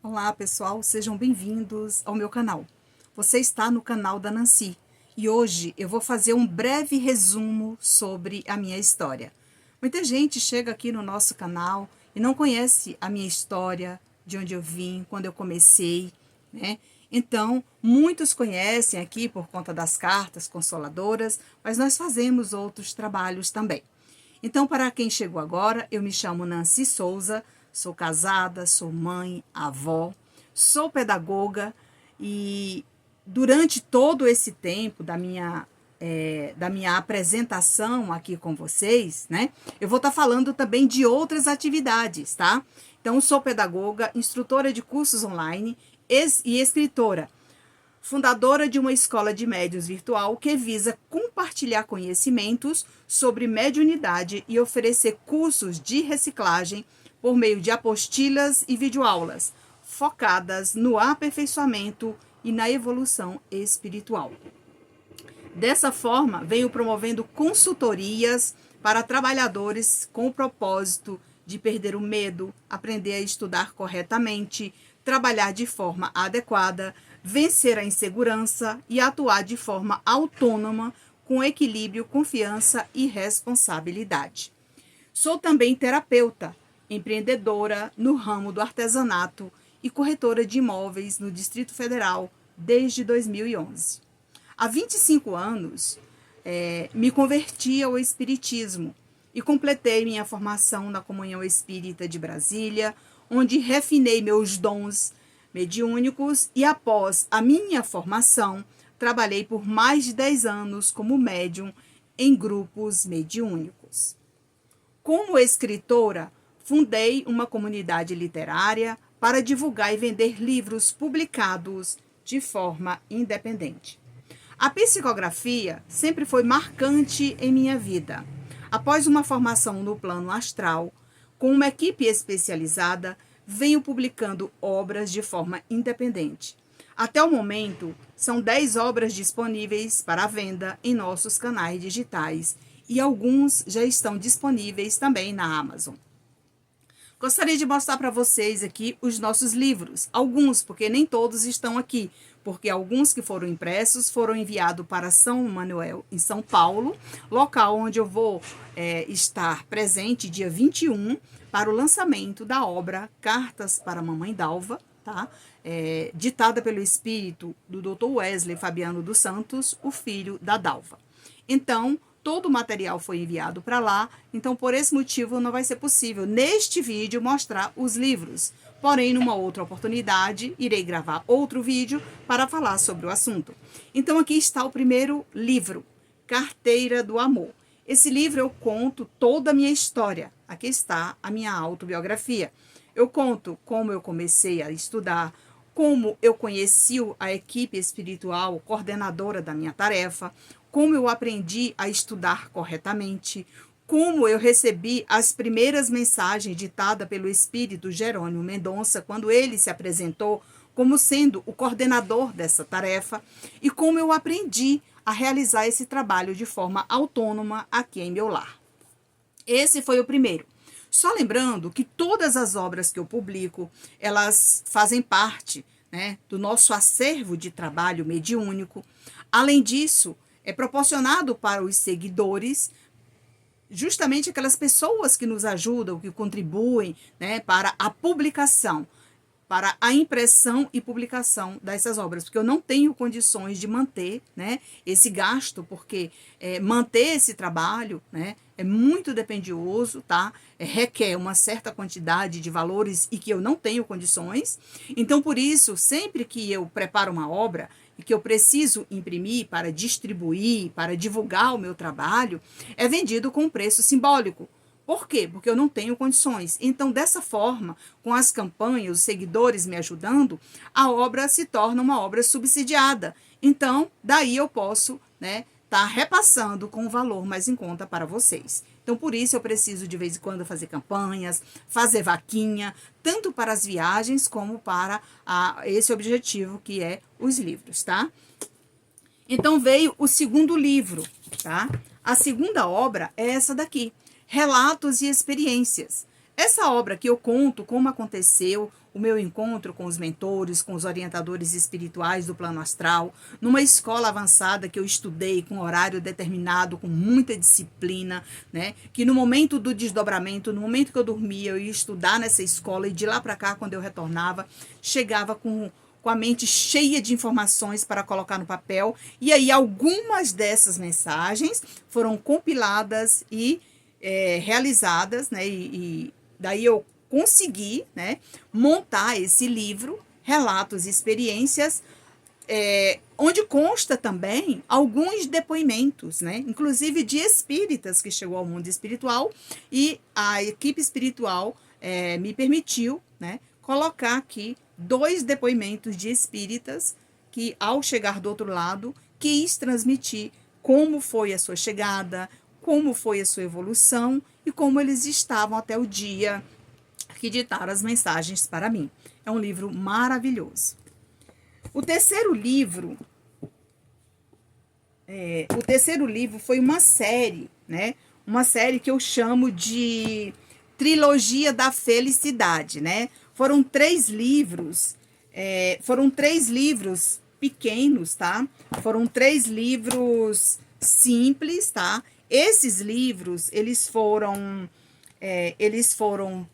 Olá pessoal, sejam bem-vindos ao meu canal. Você está no canal da Nancy e hoje eu vou fazer um breve resumo sobre a minha história. Muita gente chega aqui no nosso canal e não conhece a minha história, de onde eu vim, quando eu comecei, né? Então, muitos conhecem aqui por conta das cartas consoladoras, mas nós fazemos outros trabalhos também. Então, para quem chegou agora, eu me chamo Nancy Souza, sou casada, sou mãe, avó, sou pedagoga e durante todo esse tempo da minha apresentação aqui com vocês, né, eu vou estar falando também de outras atividades, tá? Então, sou pedagoga, instrutora de cursos online e escritora, fundadora de uma escola de médiuns virtual que visa compartilhar conhecimentos sobre mediunidade e oferecer cursos de reciclagem por meio de apostilas e videoaulas, focadas no aperfeiçoamento e na evolução espiritual. Dessa forma, venho promovendo consultorias para trabalhadores com o propósito de perder o medo, aprender a estudar corretamente, trabalhar de forma adequada, vencer a insegurança e atuar de forma autônoma, com equilíbrio, confiança e responsabilidade. Sou também terapeuta, empreendedora no ramo do artesanato e corretora de imóveis no Distrito Federal desde 2011. Há 25 anos, me converti ao Espiritismo e completei minha formação na Comunhão Espírita de Brasília, onde refinei meus dons mediúnicos e, após a minha formação, trabalhei por mais de 10 anos como médium em grupos mediúnicos. Como escritora, fundei uma comunidade literária para divulgar e vender livros publicados de forma independente. A psicografia sempre foi marcante em minha vida. Após uma formação no plano astral, com uma equipe especializada, venho publicando obras de forma independente. Até o momento, são 10 obras disponíveis para venda em nossos canais digitais e alguns já estão disponíveis também na Amazon. Gostaria de mostrar para vocês aqui os nossos livros, alguns, porque nem todos estão aqui, porque alguns que foram impressos foram enviados para São Manuel, em São Paulo, local onde eu vou estar presente dia 21 para o lançamento da obra Cartas para a Mamãe Dalva, tá? Ditada pelo espírito do Dr. Wesley Fabiano dos Santos, o filho da Dalva. Então, todo o material foi enviado para lá, então por esse motivo não vai ser possível neste vídeo mostrar os livros. Porém, numa outra oportunidade, irei gravar outro vídeo para falar sobre o assunto. Então aqui está o primeiro livro, Carteira do Amor. Esse livro eu conto toda a minha história. Aqui está a minha autobiografia. Eu conto como eu comecei a estudar, como eu conheci a equipe espiritual coordenadora da minha tarefa, como eu aprendi a estudar corretamente, como eu recebi as primeiras mensagens ditadas pelo espírito Jerônimo Mendonça, quando ele se apresentou como sendo o coordenador dessa tarefa, e como eu aprendi a realizar esse trabalho de forma autônoma aqui em meu lar. Esse foi o primeiro. Só lembrando que todas as obras que eu publico, elas fazem parte, né, do nosso acervo de trabalho mediúnico. Além disso, é proporcionado para os seguidores, justamente aquelas pessoas que nos ajudam, que contribuem, né, para a publicação, para a impressão e publicação dessas obras, porque eu não tenho condições de manter, né, esse gasto, porque manter esse trabalho, né, é muito dispendioso, tá? Requer uma certa quantidade de valores e que eu não tenho condições. Então, por isso, sempre que eu preparo uma obra e que eu preciso imprimir para distribuir, para divulgar o meu trabalho, é vendido com um preço simbólico. Por quê? Porque eu não tenho condições. Então, dessa forma, com as campanhas, os seguidores me ajudando, a obra se torna uma obra subsidiada. Então, daí eu posso, né, tá repassando com um valor mais em conta para vocês. Então, por isso, eu preciso de vez em quando fazer campanhas, fazer vaquinha, tanto para as viagens como para esse objetivo que é os livros, tá? Então, veio o segundo livro, tá? A segunda obra é essa daqui, Relatos e Experiências. Essa obra aqui eu conto como aconteceu o meu encontro com os mentores, com os orientadores espirituais do plano astral, numa escola avançada que eu estudei com horário determinado, com muita disciplina, né? Que no momento do desdobramento, no momento que eu dormia, eu ia estudar nessa escola e de lá para cá, quando eu retornava, chegava com a mente cheia de informações para colocar no papel. E aí algumas dessas mensagens foram compiladas e realizadas, né? E daí eu consegui, né, montar esse livro, Relatos e Experiências, onde consta também alguns depoimentos, né, inclusive de espíritas que chegou ao mundo espiritual, e a equipe espiritual me permitiu, né, colocar aqui 2 depoimentos de espíritas que, ao chegar do outro lado, quis transmitir como foi a sua chegada, como foi a sua evolução e como eles estavam até o dia que ditaram as mensagens para mim. É um livro maravilhoso. O terceiro livro foi uma série, né? Uma série que eu chamo de Trilogia da Felicidade, né? Foram 3 livros, pequenos, tá? Foram 3 livros simples, tá? Esses livros, eles foram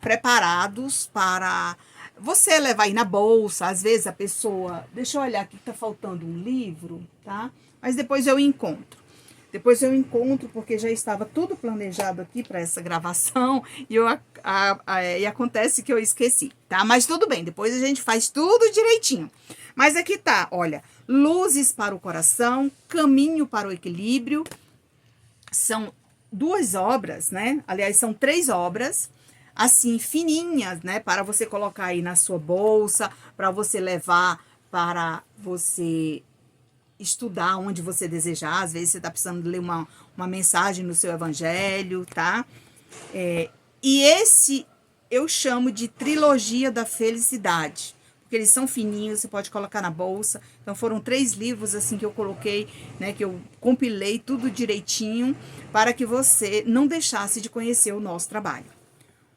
preparados para você levar aí na bolsa. Às vezes a pessoa... Deixa eu olhar aqui que tá faltando um livro, tá? Mas depois eu encontro. Porque já estava tudo planejado aqui para essa gravação e acontece que eu esqueci, tá? Mas tudo bem, depois a gente faz tudo direitinho. Mas aqui tá, olha, Luzes para o Coração, Caminho para o Equilíbrio. São 2 obras, né? Aliás, são 3 obras, assim, fininhas, né? Para você colocar aí na sua bolsa, para você levar, para você estudar onde você desejar. Às vezes você está precisando ler uma mensagem no seu evangelho, tá? E esse eu chamo de Trilogia da Felicidade, porque eles são fininhos, você pode colocar na bolsa. Então foram 3 livros assim que eu coloquei, né, que eu compilei tudo direitinho para que você não deixasse de conhecer o nosso trabalho.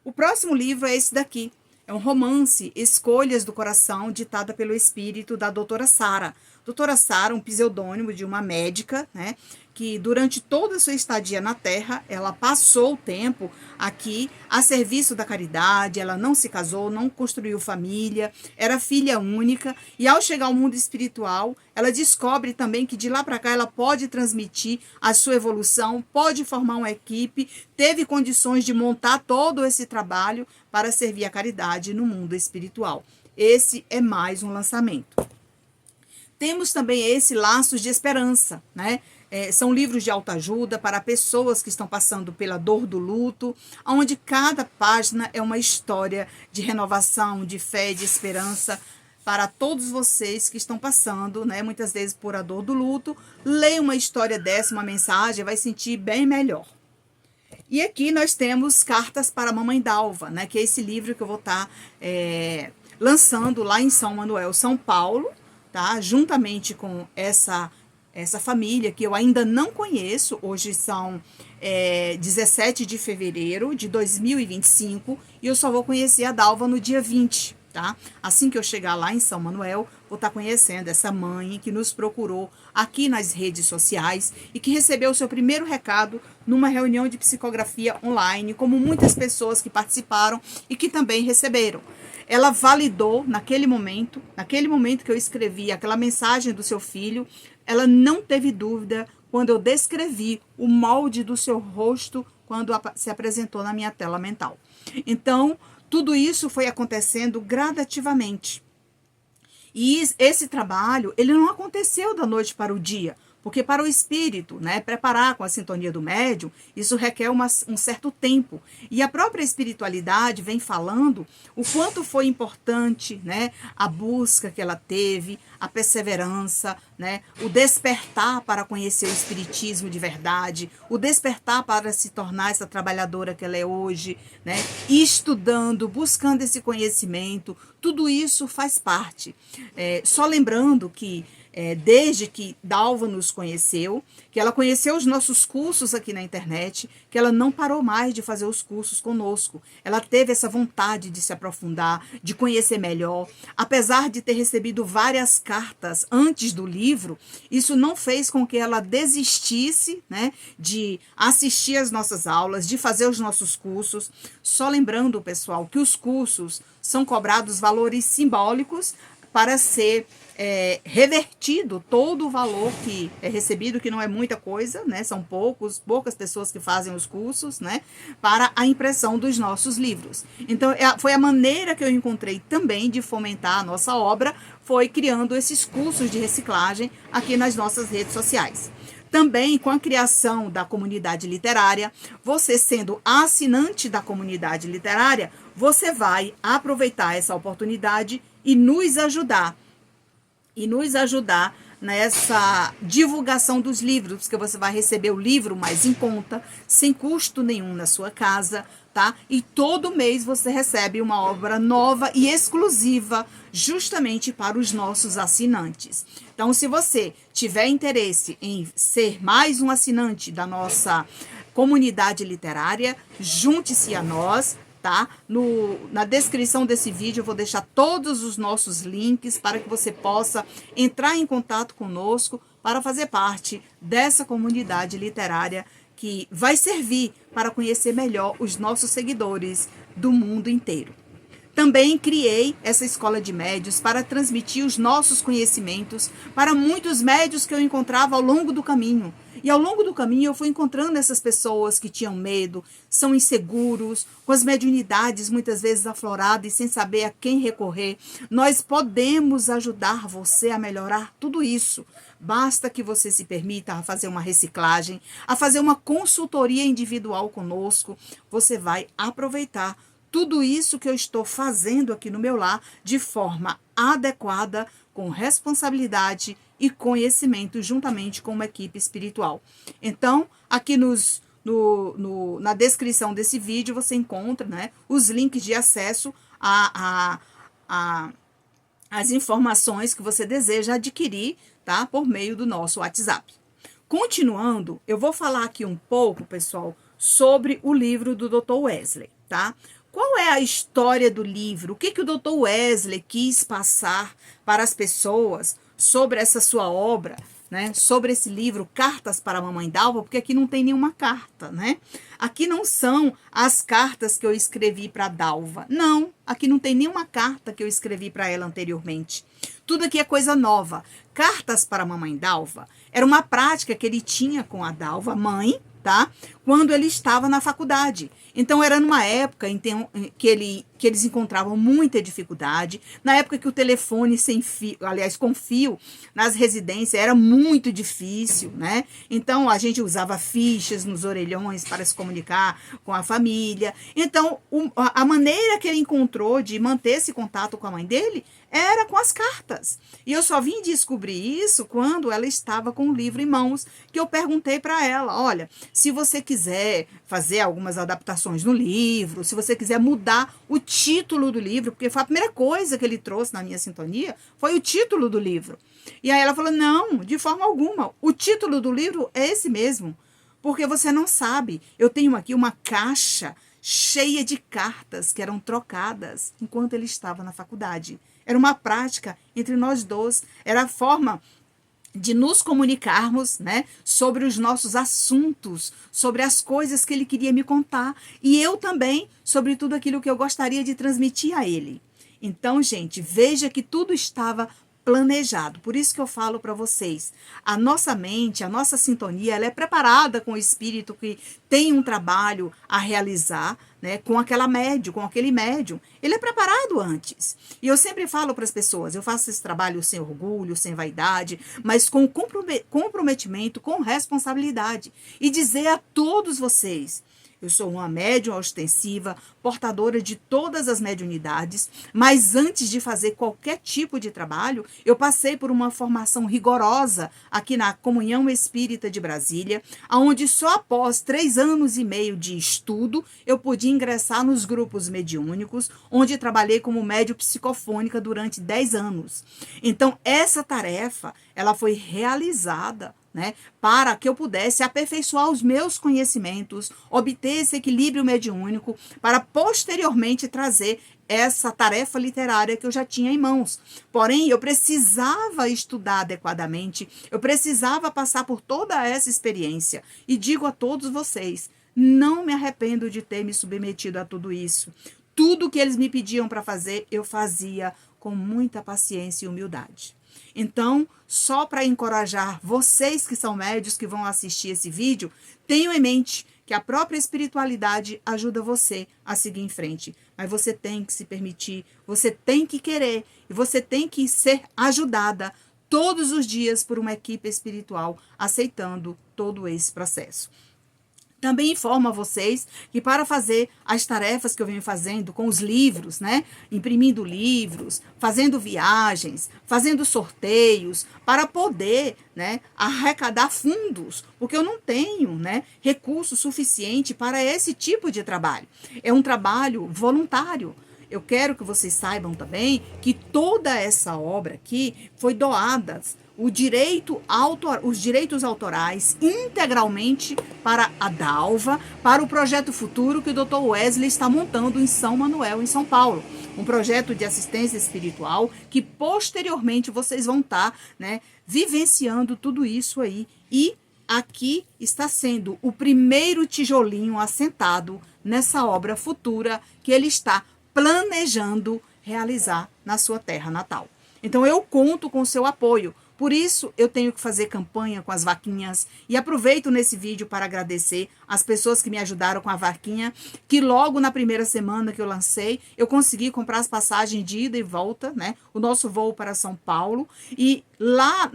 O próximo livro é esse daqui. É um romance, Escolhas do Coração, ditada pelo espírito da doutora Sara. Doutora Sara, um pseudônimo de uma médica, né, que durante toda a sua estadia na Terra, ela passou o tempo aqui a serviço da caridade. Ela não se casou, não construiu família, era filha única, e ao chegar ao mundo espiritual, ela descobre também que de lá para cá ela pode transmitir a sua evolução, pode formar uma equipe, teve condições de montar todo esse trabalho para servir a caridade no mundo espiritual. Esse é mais um lançamento. Temos também esse Laços de Esperança, né? São livros de autoajuda para pessoas que estão passando pela dor do luto, onde cada página é uma história de renovação, de fé, de esperança para todos vocês que estão passando, né, muitas vezes por a dor do luto. Leia uma história dessa, uma mensagem, vai sentir bem melhor. E aqui nós temos Cartas para a Mamãe Dalva, né, que é esse livro que eu vou estar lançando lá em São Manuel, São Paulo, tá? Juntamente com essa família que eu ainda não conheço. Hoje são 17 de fevereiro de 2025 e eu só vou conhecer a Dalva no dia 20, tá? Assim que eu chegar lá em São Manuel, vou estar conhecendo essa mãe que nos procurou aqui nas redes sociais e que recebeu o seu primeiro recado numa reunião de psicografia online, como muitas pessoas que participaram e que também receberam. Ela validou naquele momento que eu escrevi aquela mensagem do seu filho, ela não teve dúvida quando eu descrevi o molde do seu rosto quando se apresentou na minha tela mental. Então, tudo isso foi acontecendo gradativamente. E esse trabalho, ele não aconteceu da noite para o dia, porque para o espírito, né, preparar com a sintonia do médium, isso requer um certo tempo. E a própria espiritualidade vem falando o quanto foi importante, né, a busca que ela teve, a perseverança, né, o despertar para conhecer o espiritismo de verdade, o despertar para se tornar essa trabalhadora que ela é hoje, né, estudando, buscando esse conhecimento. tudo isso faz parte. Só lembrando que desde que Dalva nos conheceu, que ela conheceu os nossos cursos aqui na internet, que ela não parou mais de fazer os cursos conosco. Ela teve essa vontade de se aprofundar, de conhecer melhor. Apesar de ter recebido várias cartas antes do livro, isso não fez com que ela desistisse, né, de assistir às nossas aulas, de fazer os nossos cursos. Só lembrando, pessoal, que os cursos são cobrados valores simbólicos para ser revertido todo o valor que é recebido, que não é muita coisa, né? São poucas pessoas que fazem os cursos, né? Para a impressão dos nossos livros. Então, foi a maneira que eu encontrei também de fomentar a nossa obra, foi criando esses cursos de reciclagem aqui nas nossas redes sociais. Também com a criação da comunidade literária, você sendo assinante da comunidade literária, você vai aproveitar essa oportunidade e nos ajudar nessa divulgação dos livros, porque você vai receber o livro mais em conta, sem custo nenhum na sua casa, tá? E todo mês você recebe uma obra nova e exclusiva, justamente para os nossos assinantes. Então, se você tiver interesse em ser mais um assinante da nossa comunidade literária, junte-se a nós, tá? Na descrição desse vídeo eu vou deixar todos os nossos links para que você possa entrar em contato conosco para fazer parte dessa comunidade literária que vai servir para conhecer melhor os nossos seguidores do mundo inteiro. Também criei essa escola de médios para transmitir os nossos conhecimentos para muitos médios que eu encontrava ao longo do caminho. E ao longo do caminho eu fui encontrando essas pessoas que tinham medo, são inseguros, com as mediunidades muitas vezes afloradas e sem saber a quem recorrer. Nós podemos ajudar você a melhorar tudo isso. Basta que você se permita a fazer uma reciclagem, a fazer uma consultoria individual conosco. Você vai aproveitar tudo isso que eu estou fazendo aqui no meu lar de forma adequada, com responsabilidade e conhecimento, juntamente com uma equipe espiritual. Então, aqui na descrição desse vídeo você encontra, né, os links de acesso às informações que você deseja adquirir, tá, por meio do nosso WhatsApp. Continuando, eu vou falar aqui um pouco, pessoal, sobre o livro do Dr. Wesley, tá? Qual é a história do livro? O que o Dr. Wesley quis passar para as pessoas sobre essa sua obra, né? Sobre esse livro, Cartas para a Mamãe Dalva, porque aqui não tem nenhuma carta, né? Aqui não são as cartas que eu escrevi para Dalva. Não, aqui não tem nenhuma carta que eu escrevi para ela anteriormente. Tudo aqui é coisa nova. Cartas para a Mamãe Dalva era uma prática que ele tinha com a Dalva, mãe, tá? Quando ele estava na faculdade. Então, era numa época que eles encontravam muita dificuldade, na época que o telefone sem fio, aliás, com fio, nas residências era muito difícil, né? Então, a gente usava fichas nos orelhões para se comunicar com a família. Então, a maneira que ele encontrou de manter esse contato com a mãe dele era com as cartas. E eu só vim descobrir isso quando ela estava com o livro em mãos, que eu perguntei para ela, olha, se você quiser fazer algumas adaptações no livro, se você quiser mudar o título do livro, porque foi a primeira coisa que ele trouxe na minha sintonia, foi o título do livro. E aí ela falou, não, de forma alguma, o título do livro é esse mesmo, porque você não sabe, eu tenho aqui uma caixa cheia de cartas que eram trocadas enquanto ele estava na faculdade. Era uma prática entre nós dois, era a forma de nos comunicarmos, né, sobre os nossos assuntos, sobre as coisas que ele queria me contar, e eu também sobre tudo aquilo que eu gostaria de transmitir a ele. Então, gente, veja que tudo estava planejado. Por isso que eu falo para vocês, a nossa mente, a nossa sintonia, ela é preparada com o espírito que tem um trabalho a realizar, né, com aquele médium. Ele é preparado antes. E eu sempre falo para as pessoas, eu faço esse trabalho sem orgulho, sem vaidade, mas com comprometimento, com responsabilidade. E dizer a todos vocês, Eu sou uma médium ostensiva, portadora de todas as mediunidades, mas antes de fazer qualquer tipo de trabalho, eu passei por uma formação rigorosa aqui na Comunhão Espírita de Brasília, onde só após 3 anos e meio de estudo eu pude ingressar nos grupos mediúnicos, onde trabalhei como médium psicofônica durante 10 anos. Então, essa tarefa, ela foi realizada, né, para que eu pudesse aperfeiçoar os meus conhecimentos, obter esse equilíbrio mediúnico, para posteriormente trazer essa tarefa literária que eu já tinha em mãos. Porém, eu precisava estudar adequadamente, eu precisava passar por toda essa experiência. E digo a todos vocês, não me arrependo de ter me submetido a tudo isso. Tudo que eles me pediam para fazer, eu fazia com muita paciência e humildade. Então, só para encorajar vocês que são médios que vão assistir esse vídeo, tenham em mente que a própria espiritualidade ajuda você a seguir em frente. Mas você tem que se permitir, você tem que querer e você tem que ser ajudada todos os dias por uma equipe espiritual, aceitando todo esse processo. Também informo a vocês que para fazer as tarefas que eu venho fazendo com os livros, né? Imprimindo livros, fazendo viagens, fazendo sorteios, para poder, né, arrecadar fundos, porque eu não tenho, né, recurso suficiente para esse tipo de trabalho. É um trabalho voluntário. Eu quero que vocês saibam também que toda essa obra aqui foi doada, os direitos autorais integralmente para a Dalva, para o projeto futuro que o Dr. Wesley está montando em São Manuel, em São Paulo. Um projeto de assistência espiritual que posteriormente vocês vão estar, né, vivenciando tudo isso aí. E aqui está sendo o primeiro tijolinho assentado nessa obra futura que ele está planejando realizar na sua terra natal. Então eu conto com o seu apoio. Por isso, eu tenho que fazer campanha com as vaquinhas e aproveito nesse vídeo para agradecer as pessoas que me ajudaram com a vaquinha, que logo na primeira semana que eu lancei, eu consegui comprar as passagens de ida e volta, né? O nosso voo para São Paulo e lá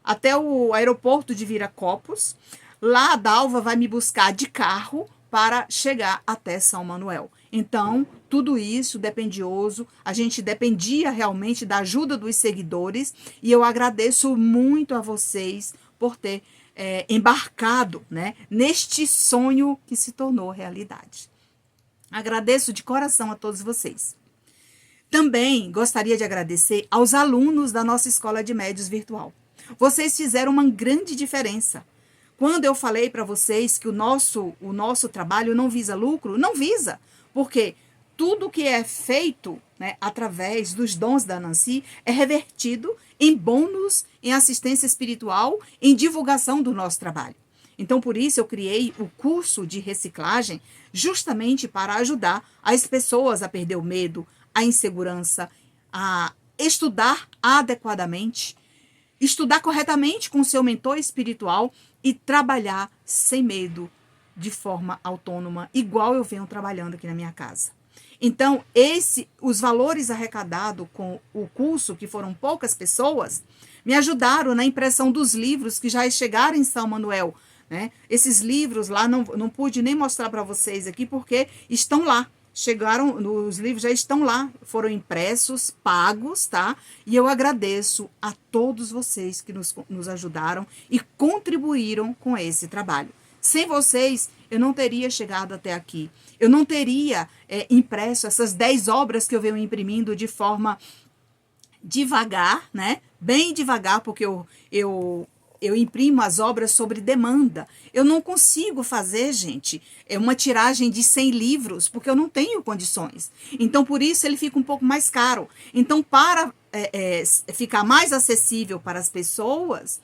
até o aeroporto de Viracopos, lá a Dalva vai me buscar de carro para chegar até São Manuel. Então, tudo isso dependioso, a gente dependia realmente da ajuda dos seguidores e eu agradeço muito a vocês por ter embarcado, né, neste sonho que se tornou realidade. Agradeço de coração a todos vocês. Também gostaria de agradecer aos alunos da nossa Escola de Médios Virtual. Vocês fizeram uma grande diferença. Quando eu falei para vocês que o nosso trabalho não visa lucro, não visa, porque tudo que é feito, né, através dos dons da Nancy é revertido em bônus, em assistência espiritual, em divulgação do nosso trabalho. Então, por isso, eu criei o curso de reciclagem justamente para ajudar as pessoas a perder o medo, a insegurança, a estudar adequadamente, estudar corretamente com o seu mentor espiritual e trabalhar sem medo, de forma autônoma, igual eu venho trabalhando aqui na minha casa. Então, os valores arrecadados com o curso, que foram poucas pessoas, me ajudaram na impressão dos livros que já chegaram em São Manuel, né? Esses livros lá, não pude nem mostrar para vocês aqui, porque estão lá. Chegaram, os livros já estão lá, foram impressos, pagos, tá? E eu agradeço a todos vocês que nos ajudaram e contribuíram com esse trabalho. Sem vocês, eu não teria chegado até aqui. Eu não teria impresso essas 10 obras que eu venho imprimindo de forma devagar, né? Bem devagar, porque eu imprimo as obras sobre demanda. Eu não consigo fazer, gente, uma tiragem de 100 livros, porque eu não tenho condições. Então, por isso, ele fica um pouco mais caro. Então, para ficar mais acessível para as pessoas,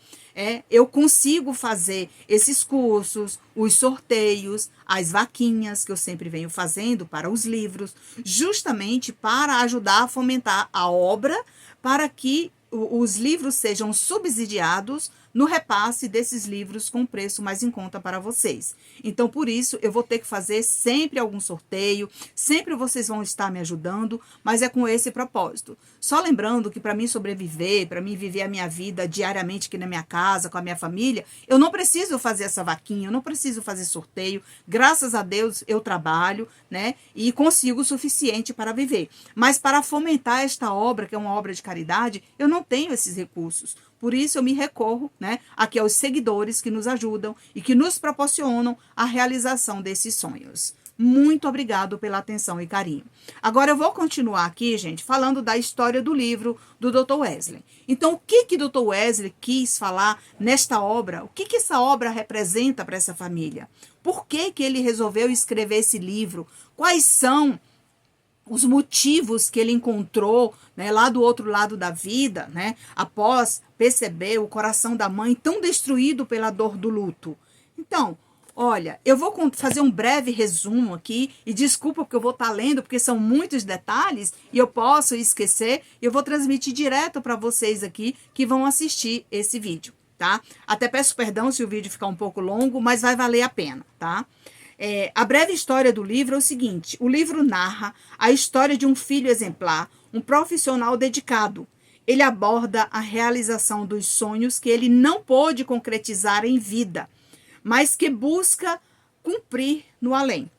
eu consigo fazer esses cursos, os sorteios, as vaquinhas que eu sempre venho fazendo para os livros, justamente para ajudar a fomentar a obra, para que os livros sejam subsidiados no repasse desses livros com preço mais em conta para vocês. Então, por isso, eu vou ter que fazer sempre algum sorteio, sempre vocês vão estar me ajudando, mas é com esse propósito. Só lembrando que para mim sobreviver, para mim viver a minha vida diariamente aqui na minha casa, com a minha família, eu não preciso fazer essa vaquinha, eu não preciso fazer sorteio. Graças a Deus eu trabalho, né, e consigo o suficiente para viver. Mas para fomentar esta obra, que é uma obra de caridade, eu não tenho esses recursos. Por isso eu me recorro, né, aqui aos seguidores que nos ajudam e que nos proporcionam a realização desses sonhos. Muito obrigado pela atenção e carinho. Agora eu vou continuar aqui, gente, falando da história do livro do Dr. Wesley. Então, o que Dr. Wesley quis falar nesta obra? O que essa obra representa para essa família? Por que ele resolveu escrever esse livro? Quais são os motivos que ele encontrou, né, lá do outro lado da vida, né, após perceber o coração da mãe tão destruído pela dor do luto? Então, olha, eu vou fazer um breve resumo aqui, e desculpa porque eu vou estar lendo, porque são muitos detalhes e eu posso esquecer. Eu vou transmitir direto para vocês aqui que vão assistir esse vídeo, tá? Até peço perdão se o vídeo ficar um pouco longo, mas vai valer a pena, tá? A breve história do livro é o seguinte: o livro narra a história de um filho exemplar, um profissional dedicado. Ele aborda a realização dos sonhos que ele não pôde concretizar em vida, mas que busca cumprir no além.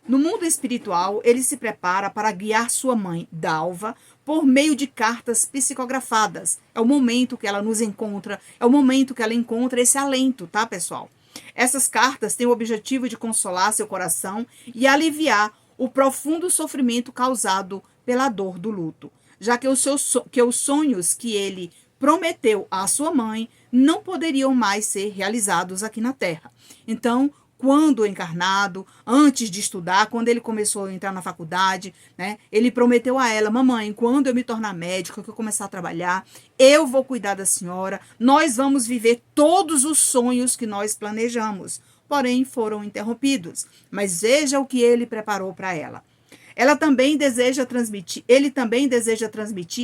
No mundo espiritual, ele se prepara para guiar sua mãe, Dalva, por meio de cartas psicografadas. É o momento que ela nos encontra, é o momento que ela encontra esse alento, tá, pessoal? Essas cartas têm o objetivo de consolar seu coração e aliviar o profundo sofrimento causado pela dor do luto, já que os sonhos que ele prometeu à sua mãe não poderiam mais ser realizados aqui na Terra. Então, quando encarnado, antes de estudar, quando ele começou a entrar na faculdade, né, ele prometeu a ela: mamãe, quando eu me tornar médico, que eu começar a trabalhar, eu vou cuidar da senhora, nós vamos viver todos os sonhos que nós planejamos. Porém, foram interrompidos. Mas veja o que ele preparou para ela. Ele também deseja transmitir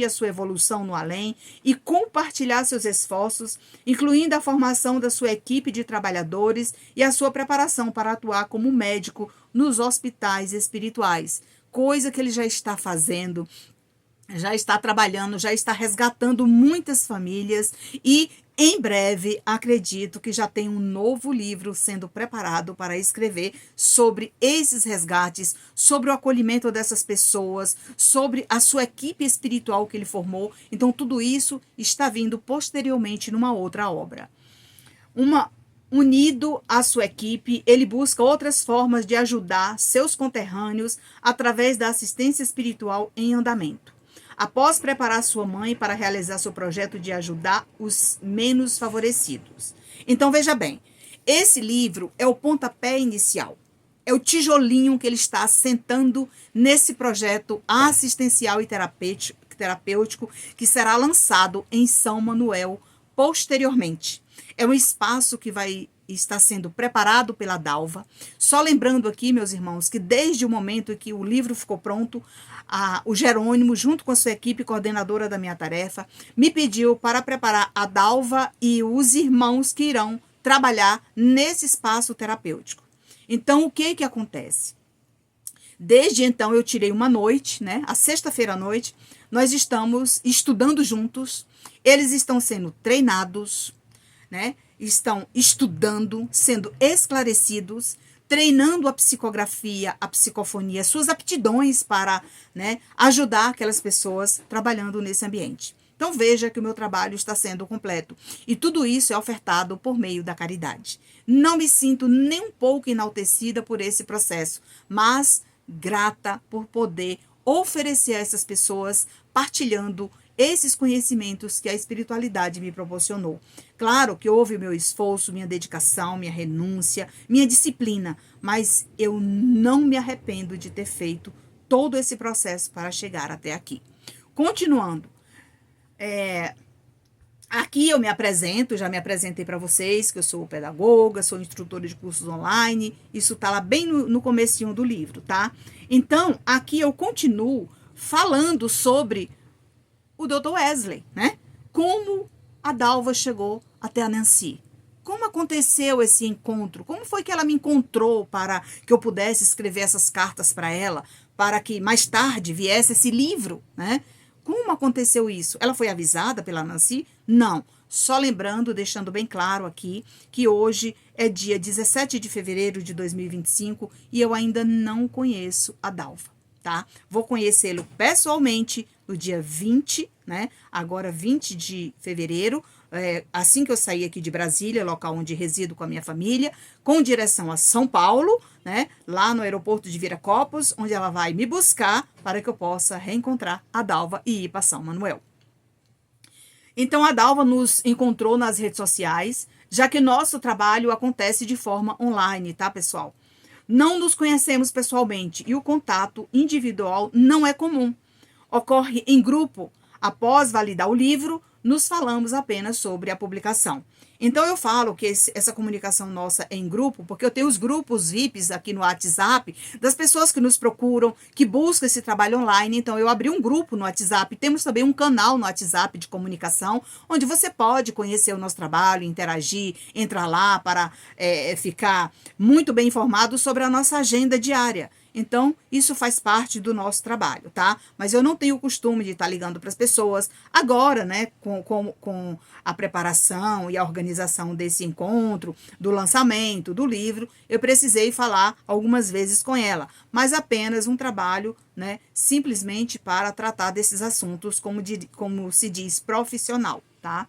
a sua evolução no além e compartilhar seus esforços, incluindo a formação da sua equipe de trabalhadores e a sua preparação para atuar como médico nos hospitais espirituais, coisa que ele já está fazendo, já está trabalhando, já está resgatando muitas famílias e em breve, acredito que já tem um novo livro sendo preparado para escrever sobre esses resgates, sobre o acolhimento dessas pessoas, sobre a sua equipe espiritual que ele formou. Então, tudo isso está vindo posteriormente numa outra obra. Unido à sua equipe, ele busca outras formas de ajudar seus conterrâneos através da assistência espiritual em andamento. Após preparar sua mãe para realizar seu projeto de ajudar os menos favorecidos. Então, veja bem, esse livro é o pontapé inicial, é o tijolinho que ele está assentando nesse projeto assistencial e terapêutico que será lançado em São Manuel posteriormente. É um espaço que vai estar sendo preparado pela Dalva. Só lembrando aqui, meus irmãos, que desde o momento em que o livro ficou pronto, o Jerônimo, junto com a sua equipe coordenadora da minha tarefa, me pediu para preparar a Dalva e os irmãos que irão trabalhar nesse espaço terapêutico. Então, o que acontece? Desde então, eu tirei uma noite, né? A sexta-feira à noite, nós estamos estudando juntos, eles estão sendo treinados, né? Estão estudando, sendo esclarecidos, treinando a psicografia, a psicofonia, suas aptidões para, né, ajudar aquelas pessoas trabalhando nesse ambiente. Então, veja que o meu trabalho está sendo completo. E tudo isso é ofertado por meio da caridade. Não me sinto nem um pouco enaltecida por esse processo, mas grata por poder oferecer a essas pessoas, partilhando esses conhecimentos que a espiritualidade me proporcionou. Claro que houve o meu esforço, minha dedicação, minha renúncia, minha disciplina, mas eu não me arrependo de ter feito todo esse processo para chegar até aqui. Continuando, aqui eu me apresento, já me apresentei para vocês, que eu sou pedagoga, sou instrutora de cursos online, isso está lá bem no comecinho do livro, tá? Então, aqui eu continuo falando sobre o Dr. Wesley, né? Como a Dalva chegou até a Nancy? Como aconteceu esse encontro? Como foi que ela me encontrou para que eu pudesse escrever essas cartas para ela, para que mais tarde viesse esse livro, né? Como aconteceu isso? Ela foi avisada pela Nancy? Não. Só lembrando, deixando bem claro aqui, que hoje é dia 17 de fevereiro de 2025 e eu ainda não conheço a Dalva, tá? Vou conhecê-lo pessoalmente no dia 20, né? Agora 20 de fevereiro, assim que eu sair aqui de Brasília, local onde resido com a minha família, com direção a São Paulo, né? Lá no aeroporto de Viracopos, onde ela vai me buscar para que eu possa reencontrar a Dalva e ir para São Manuel. Então, a Dalva nos encontrou nas redes sociais, já que nosso trabalho acontece de forma online, tá, pessoal? Não nos conhecemos pessoalmente e o contato individual não é comum. Ocorre em grupo. Após validar o livro, nos falamos apenas sobre a publicação. Então, eu falo que essa comunicação nossa é em grupo, porque eu tenho os grupos VIPs aqui no WhatsApp, das pessoas que nos procuram, que buscam esse trabalho online. Então, eu abri um grupo no WhatsApp, temos também um canal no WhatsApp de comunicação, onde você pode conhecer o nosso trabalho, interagir, entrar lá para ficar muito bem informado sobre a nossa agenda diária. Então, isso faz parte do nosso trabalho, tá? Mas eu não tenho o costume de estar ligando para as pessoas. Agora, né, com a preparação e a organização desse encontro, do lançamento do livro, eu precisei falar algumas vezes com ela, mas apenas um trabalho, né, simplesmente para tratar desses assuntos, como se diz, profissional, tá?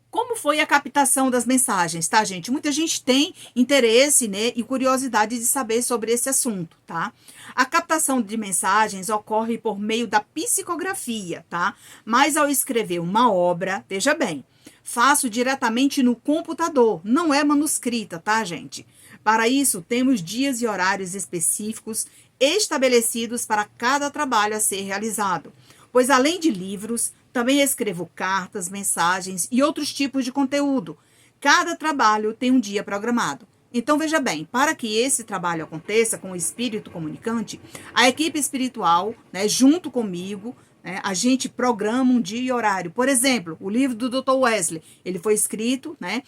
Como foi a captação das mensagens, tá, gente? Muita gente tem interesse, né, e curiosidade de saber sobre esse assunto, tá? A captação de mensagens ocorre por meio da psicografia, tá? Mas ao escrever uma obra, veja bem, faço diretamente no computador, não é manuscrita, tá, gente? Para isso, temos dias e horários específicos estabelecidos para cada trabalho a ser realizado, pois além de livros, também escrevo cartas, mensagens e outros tipos de conteúdo. Cada trabalho tem um dia programado. Então, veja bem, para que esse trabalho aconteça com o espírito comunicante, a equipe espiritual, né, junto comigo, né, a gente programa um dia e horário. Por exemplo, o livro do Dr. Wesley, ele foi escrito, né,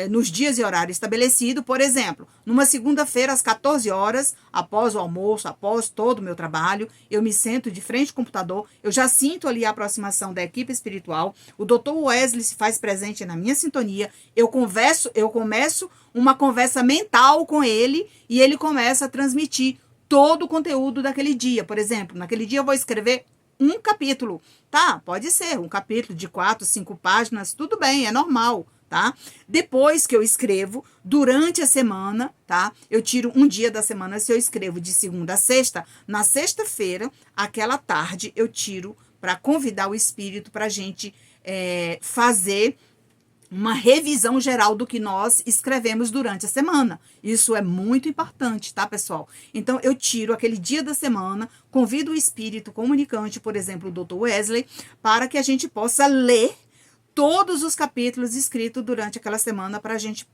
nos dias e horário estabelecido. Por exemplo, numa segunda-feira, às 14 horas, após o almoço, após todo o meu trabalho, eu me sento de frente ao computador, eu já sinto ali a aproximação da equipe espiritual, o Dr. Wesley se faz presente na minha sintonia, eu começo uma conversa mental com ele e ele começa a transmitir todo o conteúdo daquele dia. Por exemplo, naquele dia eu vou escrever um capítulo, tá? Pode ser um capítulo de 4, 5 páginas, tudo bem, é normal, tá? Depois que eu escrevo, durante a semana, tá? Eu tiro um dia da semana, se eu escrevo de segunda a sexta, na sexta-feira, aquela tarde, eu tiro para convidar o espírito para a gente fazer uma revisão geral do que nós escrevemos durante a semana. Isso é muito importante, tá, pessoal? Então, eu tiro aquele dia da semana, convido o espírito comunicante, por exemplo, o Dr. Wesley, para que a gente possa ler todos os capítulos escritos durante aquela semana para a gente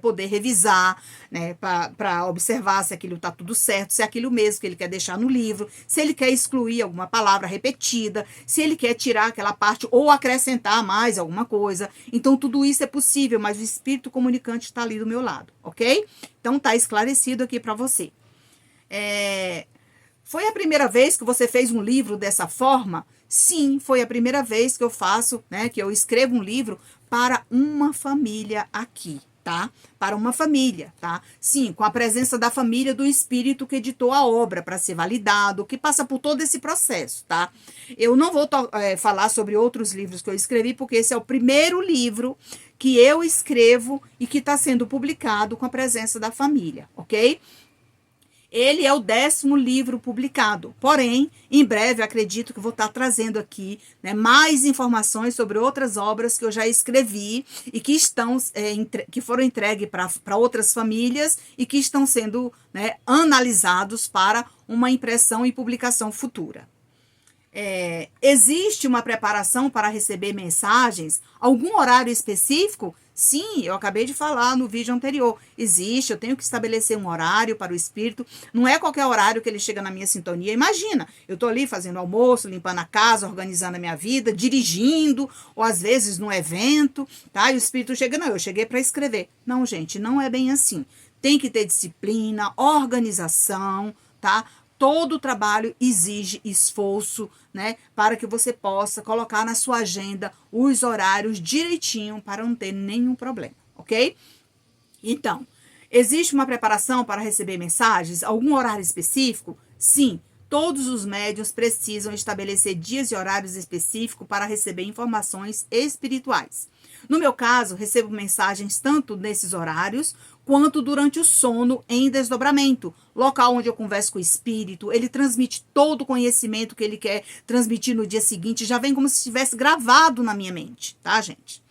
poder revisar, né, para observar se aquilo está tudo certo, se é aquilo mesmo que ele quer deixar no livro, se ele quer excluir alguma palavra repetida, se ele quer tirar aquela parte ou acrescentar mais alguma coisa. Então, tudo isso é possível, mas o espírito comunicante está ali do meu lado, ok? Então, tá esclarecido aqui para você. Foi a primeira vez que você fez um livro dessa forma? Sim, foi a primeira vez que eu faço, né, que eu escrevo um livro para uma família aqui, tá? Para uma família, tá? Sim, com a presença da família do espírito que editou a obra para ser validado, que passa por todo esse processo, tá? Eu não vou falar sobre outros livros que eu escrevi, porque esse é o primeiro livro que eu escrevo e que está sendo publicado com a presença da família, ok? Ele é o 10º livro publicado, porém, em breve, acredito que vou estar trazendo aqui, né, mais informações sobre outras obras que eu já escrevi e que que foram entregues para outras famílias e que estão sendo, né, analisados para uma impressão e publicação futura. Existe uma preparação para receber mensagens? Algum horário específico? Sim, eu acabei de falar no vídeo anterior. Existe, eu tenho que estabelecer um horário para o espírito. Não é qualquer horário que ele chega na minha sintonia. Imagina, eu estou ali fazendo almoço, limpando a casa, organizando a minha vida, dirigindo, ou às vezes num evento, tá? E o espírito chega, não, eu cheguei para escrever. Não, gente, não é bem assim. Tem que ter disciplina, organização, tá? Todo trabalho exige esforço, né, para que você possa colocar na sua agenda os horários direitinho para não ter nenhum problema, ok? Então, existe uma preparação para receber mensagens? Algum horário específico? Sim, todos os médiuns precisam estabelecer dias e horários específicos para receber informações espirituais. No meu caso, recebo mensagens tanto nesses horários quanto durante o sono em desdobramento, local onde eu converso com o espírito, ele transmite todo o conhecimento que ele quer transmitir no dia seguinte, já vem como se estivesse gravado na minha mente, tá, gente?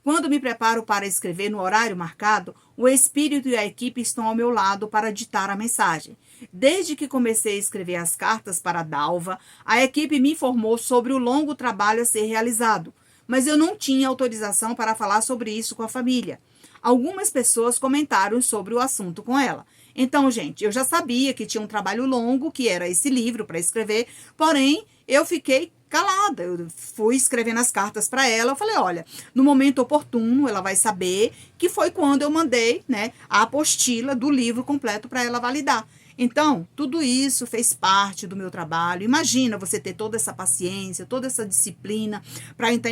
Quando me preparo para escrever no horário marcado, o espírito e a equipe estão ao meu lado para ditar a mensagem. Desde que comecei a escrever as cartas para a Dalva, a equipe me informou sobre o longo trabalho a ser realizado, mas eu não tinha autorização para falar sobre isso com a família. Algumas pessoas comentaram sobre o assunto com ela. Então, gente, eu já sabia que tinha um trabalho longo, que era esse livro para escrever, porém, eu fiquei calada. Eu fui escrevendo as cartas para ela. Eu falei, olha, no momento oportuno, ela vai saber que foi quando eu mandei, né, a apostila do livro completo para ela validar. Então, tudo isso fez parte do meu trabalho. Imagina você ter toda essa paciência, toda essa disciplina para entrar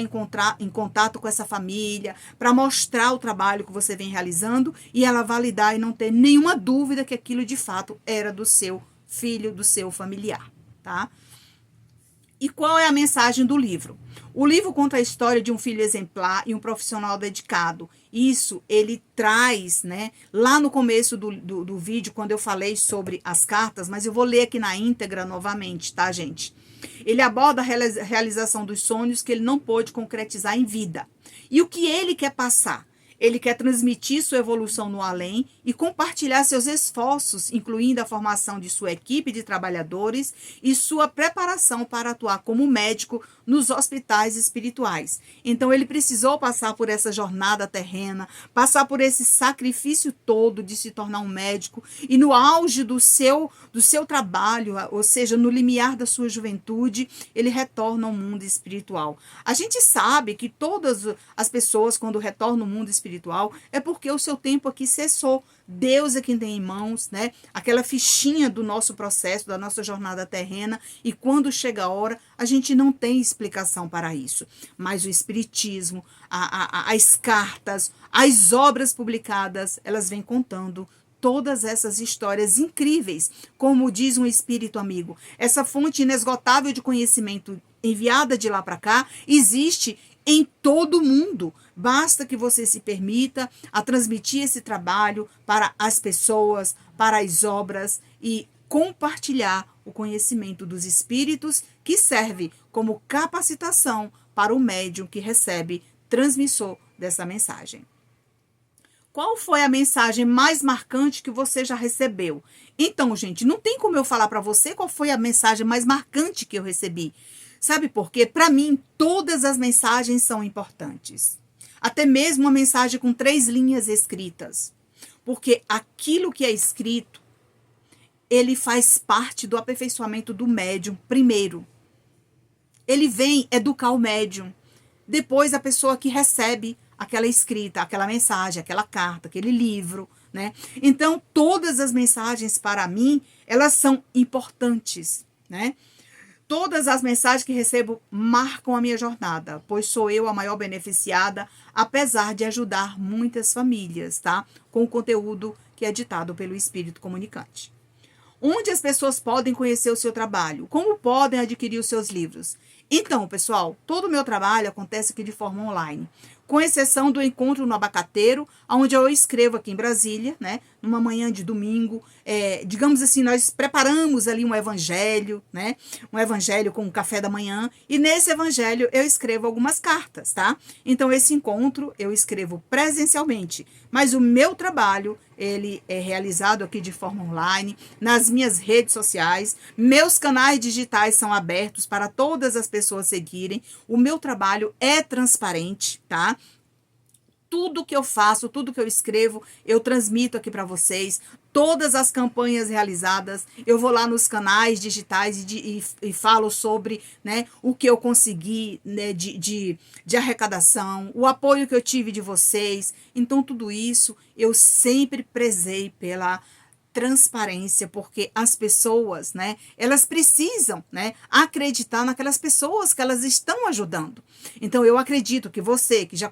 em contato com essa família, para mostrar o trabalho que você vem realizando e ela validar e não ter nenhuma dúvida que aquilo de fato era do seu filho, do seu familiar, tá? E qual é a mensagem do livro? O livro conta a história de um filho exemplar e um profissional dedicado. Isso ele traz, né? Lá no começo do vídeo, quando eu falei sobre as cartas, mas eu vou ler aqui na íntegra novamente, tá, gente? Ele aborda a realização dos sonhos que ele não pôde concretizar em vida. E o que ele quer passar? Ele quer transmitir sua evolução no além e compartilhar seus esforços, incluindo a formação de sua equipe de trabalhadores e sua preparação para atuar como médico nos hospitais espirituais. Então, ele precisou passar por essa jornada terrena, passar por esse sacrifício todo de se tornar um médico e no auge do seu trabalho, ou seja, no limiar da sua juventude, ele retorna ao mundo espiritual. A gente sabe que todas as pessoas, quando retornam ao mundo espiritual, é porque o seu tempo aqui cessou. Deus é quem tem em mãos, né? Aquela fichinha do nosso processo, da nossa jornada terrena, e quando chega a hora, a gente não tem explicação para isso. Mas o Espiritismo, as cartas, as obras publicadas, elas vêm contando todas essas histórias incríveis, como diz um espírito amigo. Essa fonte inesgotável de conhecimento enviada de lá para cá existe em todo o mundo. Basta que você se permita a transmitir esse trabalho para as pessoas, para as obras e compartilhar o conhecimento dos espíritos que serve como capacitação para o médium que recebe transmissor dessa mensagem. Qual foi a mensagem mais marcante que você já recebeu? Então, gente, não tem como eu falar para você qual foi a mensagem mais marcante que eu recebi. Sabe por quê? Para mim, todas as mensagens são importantes. Até mesmo uma mensagem com 3 linhas escritas. Porque aquilo que é escrito, ele faz parte do aperfeiçoamento do médium primeiro. Ele vem educar o médium. Depois, a pessoa que recebe aquela escrita, aquela mensagem, aquela carta, aquele livro, né? Então, todas as mensagens, para mim, elas são importantes, né? Todas as mensagens que recebo marcam a minha jornada, pois sou eu a maior beneficiada, apesar de ajudar muitas famílias, tá? Com o conteúdo que é ditado pelo Espírito Comunicante. Onde as pessoas podem conhecer o seu trabalho? Como podem adquirir os seus livros? Então, pessoal, todo o meu trabalho acontece aqui de forma online. com exceção do encontro no Abacateiro, onde eu escrevo aqui em Brasília, né, numa manhã de domingo. Digamos assim, nós preparamos ali um evangelho, né, um evangelho com o café da manhã, e nesse evangelho eu escrevo algumas cartas, tá? Então, esse encontro eu escrevo presencialmente, mas o meu trabalho, ele é realizado aqui de forma online, nas minhas redes sociais, meus canais digitais são abertos para todas as pessoas seguirem, o meu trabalho é transparente, tá? Tudo que eu faço, tudo que eu escrevo, eu transmito aqui para vocês. Todas as campanhas realizadas, eu vou lá nos canais digitais e falo sobre, né, o que eu consegui, né, de arrecadação, o apoio que eu tive de vocês. Então, tudo isso eu sempre prezei pela transparência, porque as pessoas, né, elas precisam, né, acreditar naquelas pessoas que elas estão ajudando. Então, eu acredito que você, que já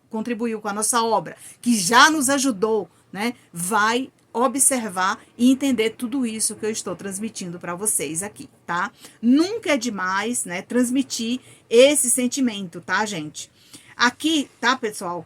contribuiu com a nossa obra, que já nos ajudou, né, vai observar e entender tudo isso que eu estou transmitindo para vocês aqui, tá? Nunca é demais, né, transmitir esse sentimento, tá, gente? Aqui, tá, pessoal?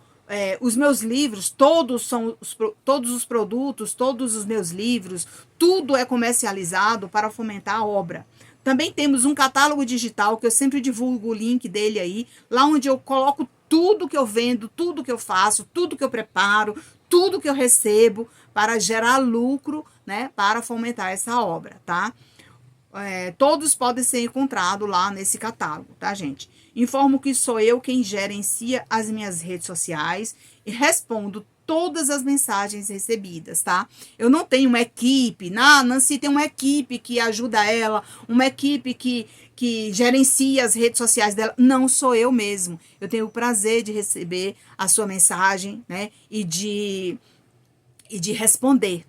Os meus livros, todos os produtos, todos os meus livros, tudo é comercializado para fomentar a obra. Também temos um catálogo digital, que eu sempre divulgo o link dele aí, lá onde eu coloco tudo que eu vendo, tudo que eu faço, tudo que eu preparo, tudo que eu recebo para gerar lucro, né, para fomentar essa obra, tá? Todos podem ser encontrados lá nesse catálogo, tá, gente? Informo que sou eu quem gerencia as minhas redes sociais e respondo todas as mensagens recebidas, tá? Eu não tenho uma equipe, Nancy tem uma equipe que ajuda ela, uma equipe que gerencia as redes sociais dela. Não sou eu mesmo. Eu tenho o prazer de receber a sua mensagem, né? E de responder.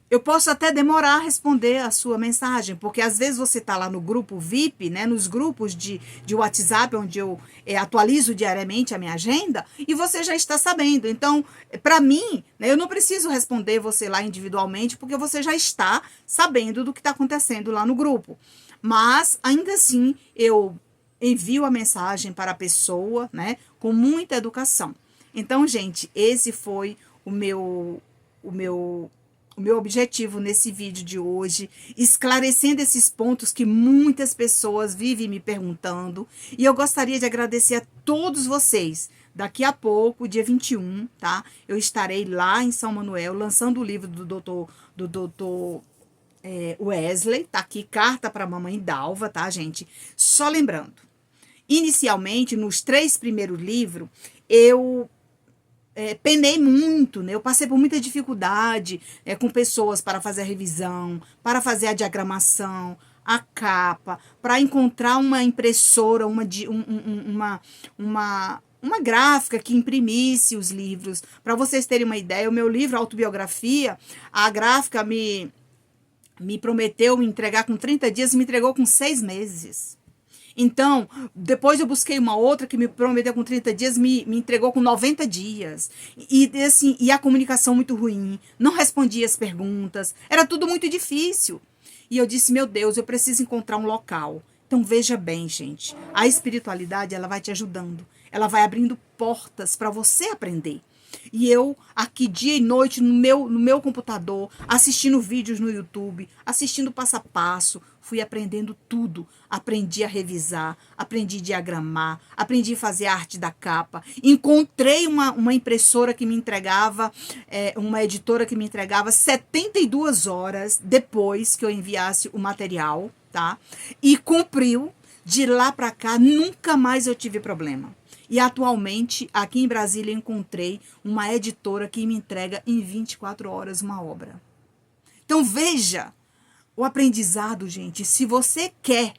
Eu posso até demorar a responder a sua mensagem, porque às vezes você está lá no grupo VIP, né, nos grupos de WhatsApp, onde eu atualizo diariamente a minha agenda, e você já está sabendo. Então, para mim, né, eu não preciso responder você lá individualmente, porque você já está sabendo do que está acontecendo lá no grupo. Mas, ainda assim, eu envio a mensagem para a pessoa, né, com muita educação. Então, gente, esse foi o meu objetivo nesse vídeo de hoje, esclarecendo esses pontos que muitas pessoas vivem me perguntando. E eu gostaria de agradecer a todos vocês. Daqui a pouco, dia 21, tá? Eu estarei lá em São Manuel, lançando o livro do doutor Wesley. Tá aqui, Carta para a Mamãe Dalva, tá, gente? Só lembrando, inicialmente, nos 3 primeiros livros, eu penei muito, né? Eu passei por muita dificuldade com pessoas para fazer a revisão, para fazer a diagramação, a capa, para encontrar uma impressora, uma gráfica que imprimisse os livros. Para vocês terem uma ideia, o meu livro, Autobiografia, a gráfica me prometeu me entregar com 30 dias e me entregou com 6 meses. Então, depois eu busquei uma outra que me prometeu com 30 dias, me entregou com 90 dias. E a comunicação muito ruim, não respondia as perguntas, era tudo muito difícil. E eu disse, meu Deus, eu preciso encontrar um local. Então, veja bem, gente, a espiritualidade, ela vai te ajudando, ela vai abrindo portas para você aprender. E eu, aqui dia e noite, no meu computador, assistindo vídeos no YouTube, assistindo passo a passo, fui aprendendo tudo. Aprendi a revisar, aprendi a diagramar, aprendi a fazer a arte da capa. Encontrei uma impressora que me entregava, uma editora que me entregava 72 horas depois que eu enviasse o material, tá? E cumpriu. De lá para cá, nunca mais eu tive problema. E atualmente, aqui em Brasília, eu encontrei uma editora que me entrega em 24 horas uma obra. Então, veja o aprendizado, gente. Se você quer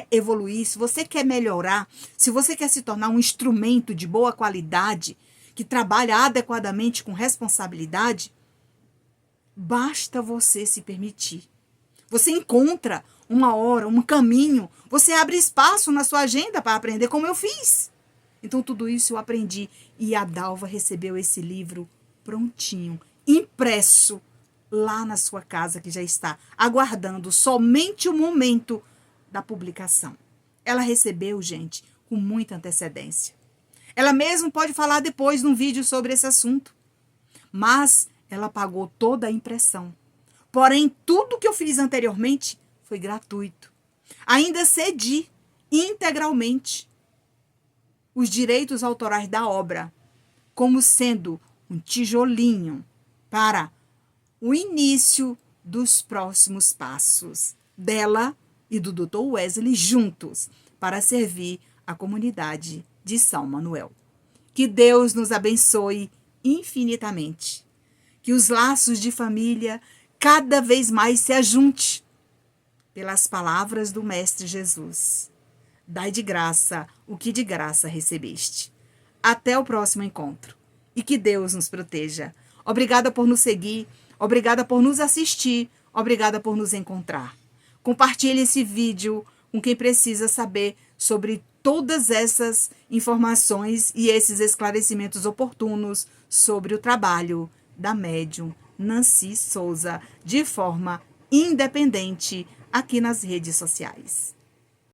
evoluir, se você quer melhorar, se você quer se tornar um instrumento de boa qualidade, que trabalha adequadamente com responsabilidade, basta você se permitir. Você encontra uma hora, um caminho, você abre espaço na sua agenda para aprender, como eu fiz. Então, tudo isso eu aprendi. E a Dalva recebeu esse livro prontinho, impresso, lá na sua casa, que já está aguardando somente o momento da publicação. Ela recebeu, gente, com muita antecedência. Ela mesmo pode falar depois num vídeo sobre esse assunto. Mas ela pagou toda a impressão. Porém, tudo que eu fiz anteriormente foi gratuito. Ainda cedi integralmente os direitos autorais da obra, como sendo um tijolinho para o início dos próximos passos dela e do Dr. Wesley juntos para servir a comunidade de São Manuel. Que Deus nos abençoe infinitamente. Que os laços de família cada vez mais se ajunte pelas palavras do Mestre Jesus. Dai de graça o que de graça recebeste. Até o próximo encontro. E que Deus nos proteja. Obrigada por nos seguir. Obrigada por nos assistir. Obrigada por nos encontrar. Compartilhe esse vídeo com quem precisa saber sobre todas essas informações e esses esclarecimentos oportunos sobre o trabalho da médium Nancy Souza de forma independente aqui nas redes sociais.